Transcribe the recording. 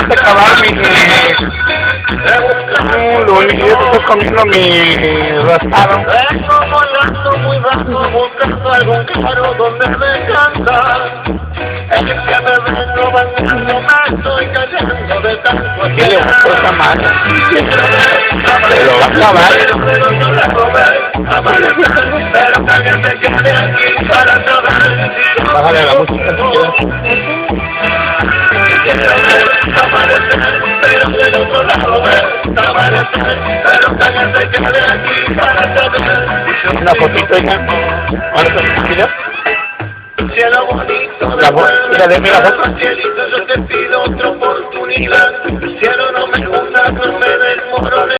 vas a acabar lo único que yo estoy comiendo mi rasado. Vengo volando muy bajo buscando algún claro donde descansar. Es que me vengo bañando, me estoy cayendo de tanto ¿Qué le gustó esa madre? Se lo va a acabar. Pero no la robé, amanecer, pero que alguien se quede aquí para saber. Bájale la música si quieres. Amanecer, pero del otro lado ver. Amanecer, pero que alguien se quede aquí para saber. Una fotito, hija. ¿Cuánto? ¿Mira? Cielo bonito, Mira, denme la foto. cielito, yo te pido otra oportunidad. Cielo, no me hundas, no me des morones.